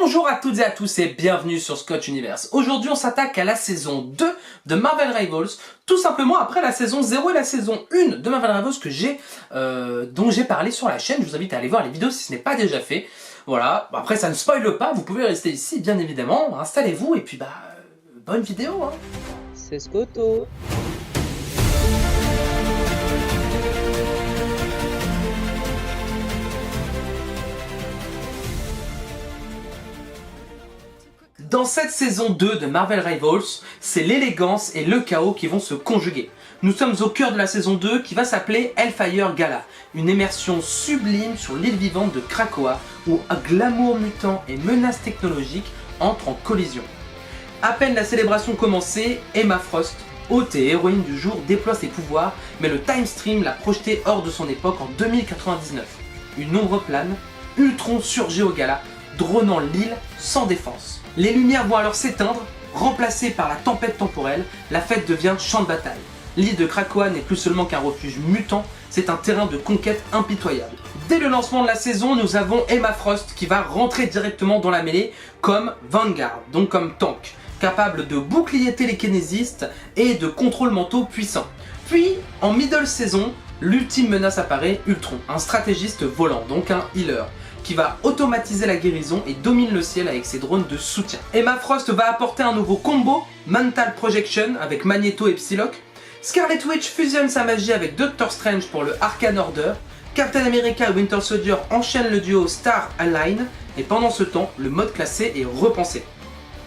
Bonjour à toutes et à tous et bienvenue sur Scotch Universe. Aujourd'hui on s'attaque à la saison 2 de Marvel Rivals, tout simplement après la saison 0 et la saison 1 de Marvel Rivals dont j'ai parlé sur la chaîne. Je vous invite à aller voir les vidéos si ce n'est pas déjà fait. Voilà, après ça ne spoile pas, vous pouvez rester ici bien évidemment, installez-vous et puis bonne vidéo hein. C'est Scoto. Dans cette saison 2 de Marvel Rivals, c'est l'élégance et le chaos qui vont se conjuguer. Nous sommes au cœur de la saison 2 qui va s'appeler Hellfire Gala, une immersion sublime sur l'île vivante de Krakoa où un glamour mutant et menaces technologiques entrent en collision. À peine la célébration commencée, Emma Frost, hôte et héroïne du jour, déploie ses pouvoirs, mais le Time Stream l'a projetée hors de son époque en 2099. Une ombre plane, Ultron surgit au gala, dronant l'île sans défense. Les lumières vont alors s'éteindre, remplacées par la tempête temporelle, la fête devient champ de bataille. L'île de Krakoa n'est plus seulement qu'un refuge mutant, c'est un terrain de conquête impitoyable. Dès le lancement de la saison, nous avons Emma Frost qui va rentrer directement dans la mêlée comme Vanguard, donc comme tank, capable de bouclier télékinésiste et de contrôle mentaux puissant. Puis, en middle saison, l'ultime menace apparaît, Ultron, un stratégiste volant, donc un healer, qui va automatiser la guérison et domine le ciel avec ses drones de soutien. Emma Frost va apporter un nouveau combo, Mental Projection avec Magneto et Psylocke. Scarlet Witch fusionne sa magie avec Doctor Strange pour le Arcane Order. Captain America et Winter Soldier enchaînent le duo Star Align. Et pendant ce temps, le mode classé est repensé.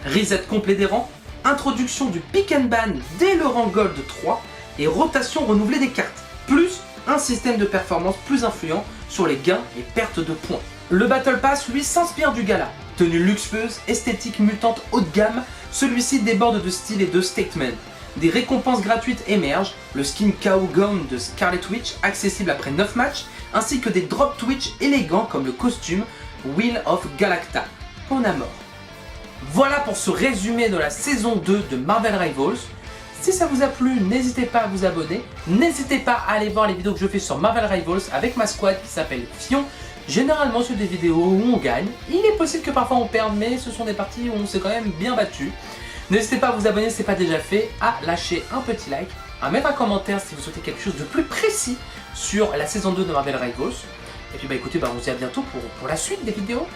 Reset complet des rangs, introduction du Pick and Ban dès le rang Gold 3 et rotation renouvelée des cartes. Plus un système de performance plus influent sur les gains et pertes de points. Le Battle Pass, lui, s'inspire du gala. Tenue luxueuse, esthétique mutante haut de gamme, celui-ci déborde de style et de statement. Des récompenses gratuites émergent, le skin KO Gown de Scarlet Witch, accessible après 9 matchs, ainsi que des drop Twitch élégants comme le costume Wheel of Galacta. On a mort. Voilà pour ce résumé de la saison 2 de Marvel Rivals. Si ça vous a plu, n'hésitez pas à vous abonner, n'hésitez pas à aller voir les vidéos que je fais sur Marvel Rivals avec ma squad qui s'appelle Fion. Généralement sur des vidéos où on gagne, il est possible que parfois on perde, mais ce sont des parties où on s'est quand même bien battu. N'hésitez pas à vous abonner si ce n'est pas déjà fait, à lâcher un petit like, à mettre un commentaire si vous souhaitez quelque chose de plus précis sur la saison 2 de Marvel Rivals. Et puis écoutez, on se dit à bientôt pour la suite des vidéos.